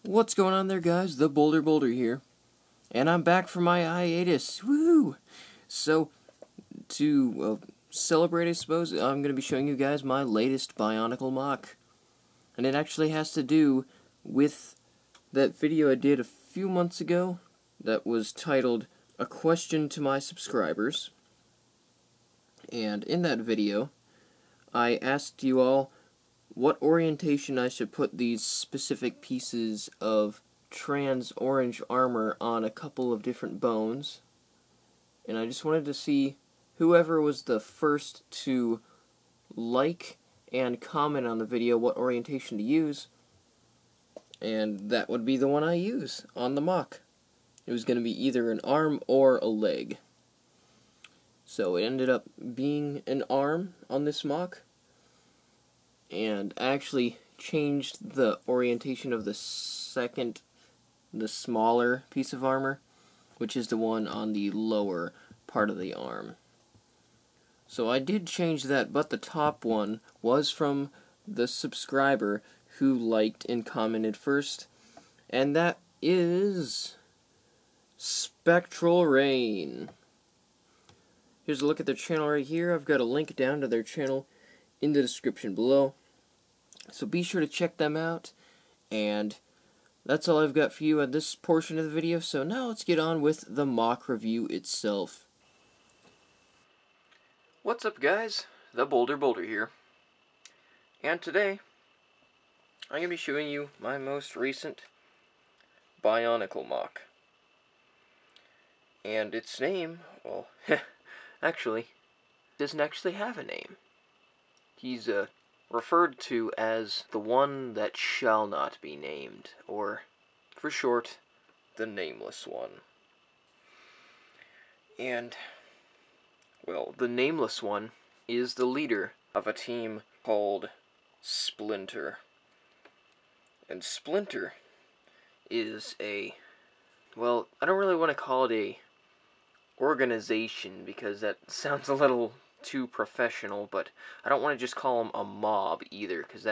What's going on there, guys? theBolderBoulder here, and I'm back from my hiatus. Woo! So, to celebrate, I suppose, I'm going to be showing you guys my latest Bionicle MOC, and it actually has to do with that video I did a few months ago that was titled "A Question to My Subscribers," and in that video, I asked you all what orientation I should put these specific pieces of trans orange armor on a couple of different bones, and I just wanted to see whoever was the first to like and comment on the video what orientation to use, and that would be the one I use on the MOC. It was going to be either an arm or a leg. So it ended up being an arm on this MOC, and I actually changed the orientation of the smaller piece of armor, which is the one on the lower part of the arm. So I did change that, but the top one was from the subscriber who liked and commented first, and that is Spectral Rain. Here's a look at their channel right here. I've got a link down to their channel in the description below, so be sure to check them out. And that's all I've got for you at this portion of the video, so now let's get on with the MOC review itself. What's up, guys? theBolderBoulder here, and today I'm going to be showing you my most recent Bionicle MOC. And its name, well, actually, doesn't actually have a name. He's referred to as the one that shall not be named, or, for short, the Nameless One. And, well, the Nameless One is the leader of a team called Splinter. And Splinter is a, well, I don't really want to call it a organization because that sounds a little too professional, but I don't want to just call them a mob either, because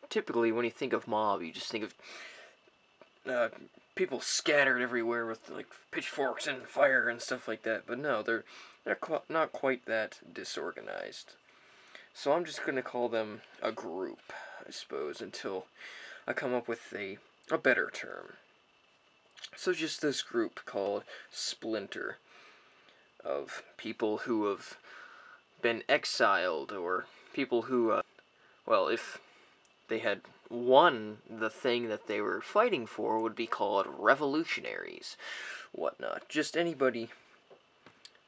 typically when you think of mob, you just think of people scattered everywhere with like pitchforks and fire and stuff like that. But no, they're not quite that disorganized. So I'm just gonna call them a group, I suppose, until I come up with a better term. So just this group called Splinter, of people who have been exiled, or people who, well, if they had won the thing that they were fighting for, would be called revolutionaries, whatnot. Just anybody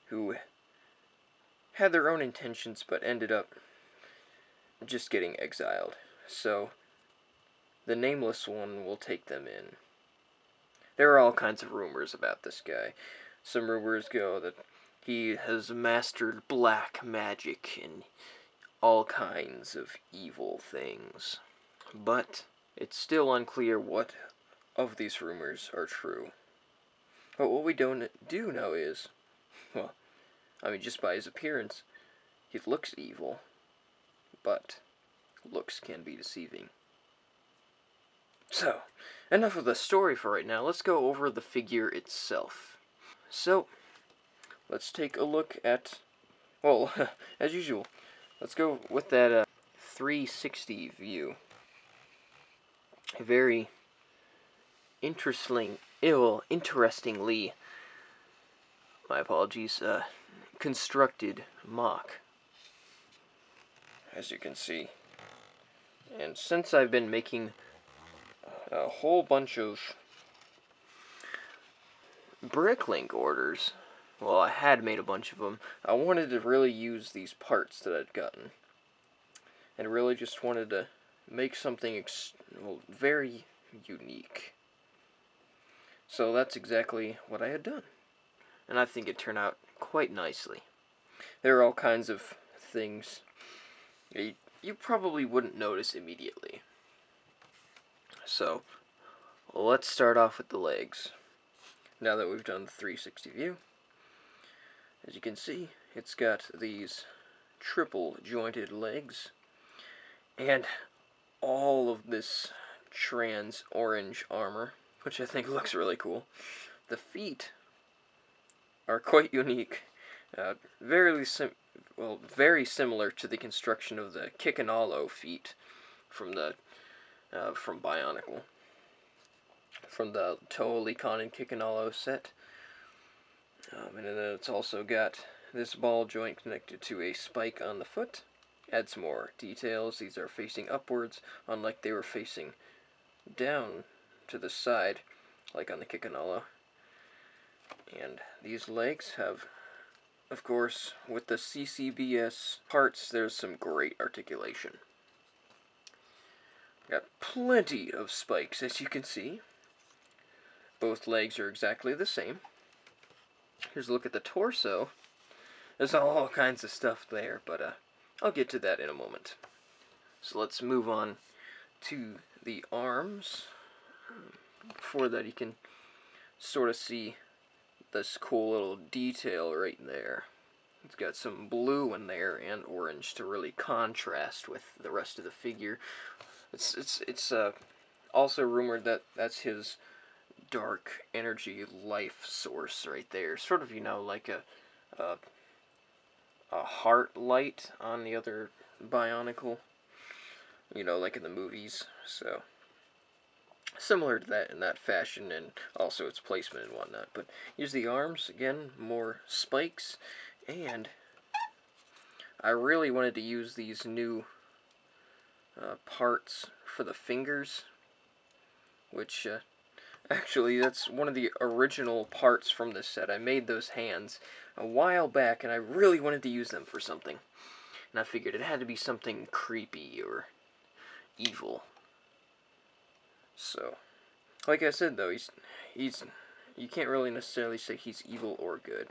who had their own intentions but ended up just getting exiled. So the Nameless One will take them in. There are all kinds of rumors about this guy. Some rumors go that he has mastered black magic and all kinds of evil things. But it's still unclear what of these rumors are true. But what we do know is, well, I mean, just by his appearance, he looks evil, but looks can be deceiving. So, enough of the story for right now. Let's go over the figure itself. So, let's take a look at, well, as usual, let's go with that 360 view. A very interestingly, my apologies, constructed MOC, as you can see. And since I've been making a whole bunch of Bricklink orders, well, I had made a bunch of them, I wanted to really use these parts that I'd gotten, and really just wanted to make something very unique. So that's exactly what I had done, and I think it turned out quite nicely. There are all kinds of things you probably wouldn't notice immediately. So, let's start off with the legs. Now that we've done the 360 view, as you can see, it's got these triple jointed legs, and all of this trans orange armor, which I think looks really cool. The feet are quite unique, very similar to the construction of the Kikanalo feet from Bionicle, from the Toelicon and Kikanalo set. And then it's also got this ball joint connected to a spike on the foot. Add some more details. These are facing upwards, unlike they were facing down to the side, like on the Kikanalo. And these legs have, of course, with the CCBS parts, there's some great articulation. Got plenty of spikes, as you can see. Both legs are exactly the same. Here's a look at the torso. There's all kinds of stuff there, but I'll get to that in a moment. So let's move on to the arms. Before that, you can sort of see this cool little detail right there. It's got some blue in there and orange to really contrast with the rest of the figure. It's also rumored that that's his dark energy life source right there. Sort of, like a heart light on the other Bionicle. Like in the movies. So similar to that in that fashion, and also its placement and whatnot. But here's the arms again, more spikes, and I really wanted to use these new parts for the fingers, which actually that's one of the original parts from this set. I made those hands a while back, and I really wanted to use them for something, and I figured it had to be something creepy or evil. So, like I said though, he's you can't really necessarily say he's evil or good,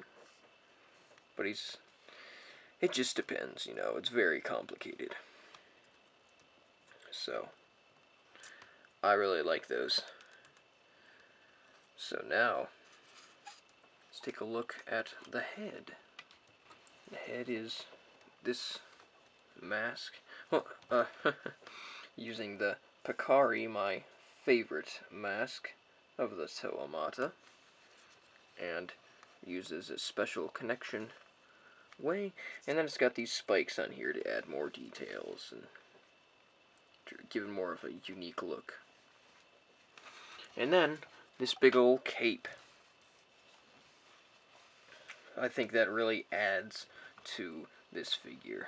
but it just depends, it's very complicated. So, I really like those. So now, let's take a look at the head. The head is this mask. Well, using the Picari, my favorite mask of the Toamata, and uses a special connection way, and then it's got these spikes on here to add more details and to give it more of a unique look. And then this big old cape. I think that really adds to this figure.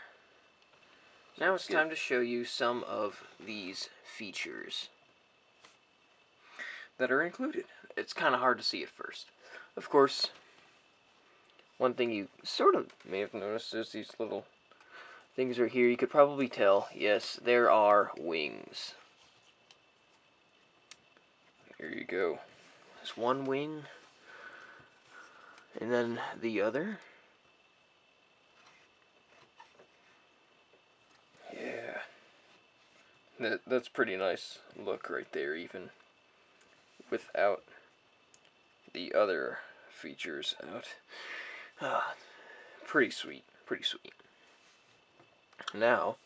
Now it's time to show you some of these features that are included. It's kind of hard to see at first. Of course, one thing you sort of may have noticed is these little things right here. You could probably tell, yes, there are wings. Here you go. There's one wing, and then the other. Yeah. That's pretty nice look right there, even without the other features out. Pretty sweet, pretty sweet. Now,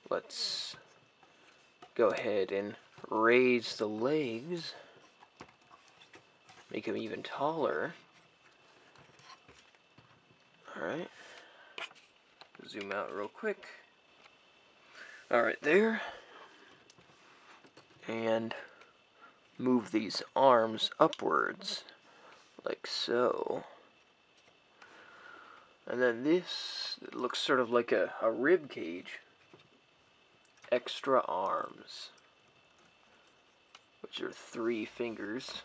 let's go ahead and raise the legs, make them even taller. Alright, zoom out real quick. Alright, there. And move these arms upwards, like so. And then this looks sort of like a rib cage. Extra arms, which are 3 fingers.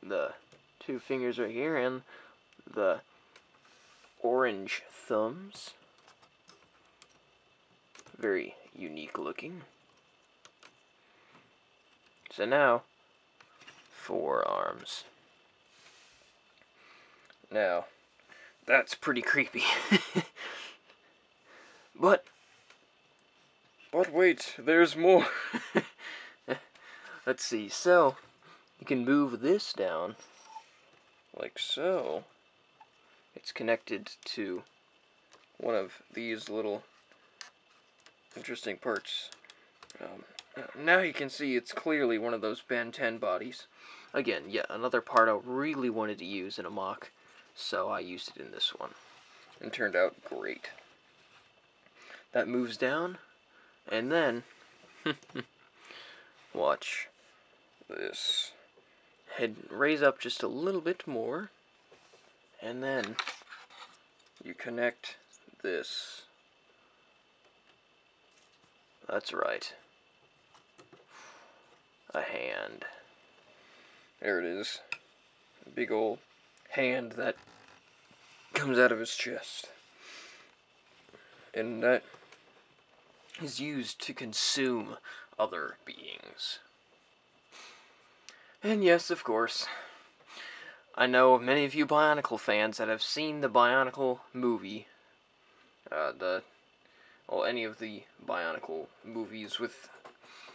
The 2 fingers right here, and the orange thumbs. Very unique looking. So now, 4 arms. Now, that's pretty creepy. But wait, there's more. Let's see, so you can move this down like so. It's connected to one of these little interesting parts Now you can see it's clearly one of those Ben 10 bodies. Again, yeah, another part I really wanted to use in a MOC, so I used it in this one. And turned out great. That moves down, and then, watch this. Head raise up just a little bit more, and then you connect this. That's right. A hand. There it is. A big old hand that comes out of his chest. And that is used to consume other beings. And yes, of course, I know many of you Bionicle fans that have seen the Bionicle movie, any of the Bionicle movies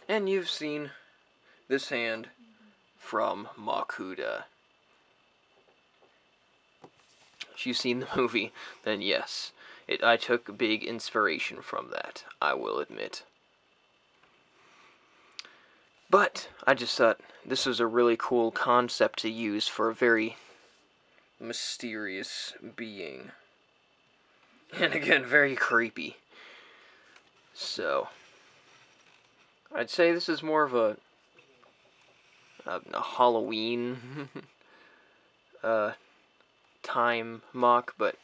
and you've seen this hand from Makuda. If you've seen the movie, then yes, I took big inspiration from that, I will admit. But I just thought this was a really cool concept to use for a very mysterious being. And again, very creepy. So, I'd say this is more of a Halloween time MOC, but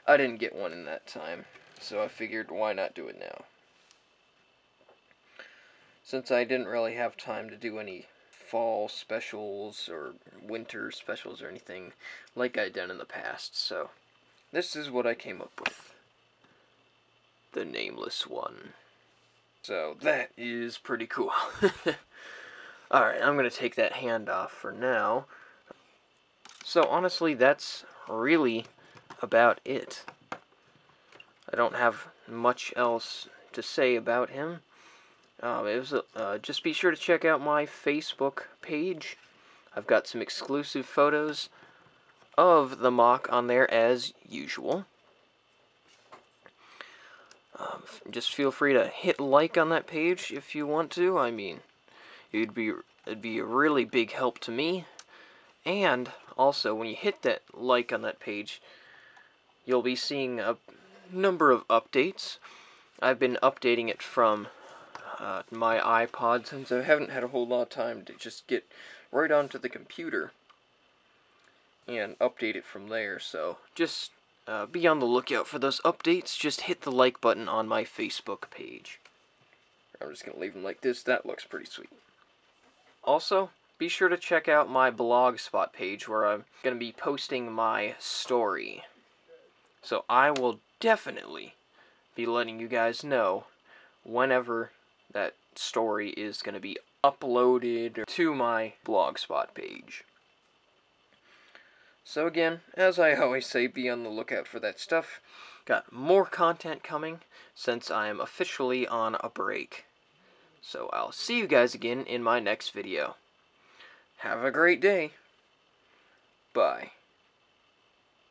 I didn't get one in that time, so I figured why not do it now. Since I didn't really have time to do any fall specials or winter specials or anything like I'd done in the past, so this is what I came up with. The Nameless One. So that is pretty cool. Alright, I'm going to take that hand off for now. So honestly, that's really about it. I don't have much else to say about him. Just be sure to check out my Facebook page. I've got some exclusive photos of the MOC on there as usual. Just feel free to hit like on that page if you want to. I mean, it'd be a really big help to me. And also, when you hit that like on that page, you'll be seeing a number of updates. I've been updating it from my iPod since I haven't had a whole lot of time to just get right onto the computer and update it from there. So just be on the lookout for those updates. Just hit the like button on my Facebook page. I'm just going to leave them like this. That looks pretty sweet. Also, be sure to check out my blogspot page where I'm going to be posting my story. So I will definitely be letting you guys know whenever that story is going to be uploaded to my blogspot page. So again, as I always say, be on the lookout for that stuff. Got more content coming since I am officially on a break. So I'll see you guys again in my next video. Have a great day. Bye.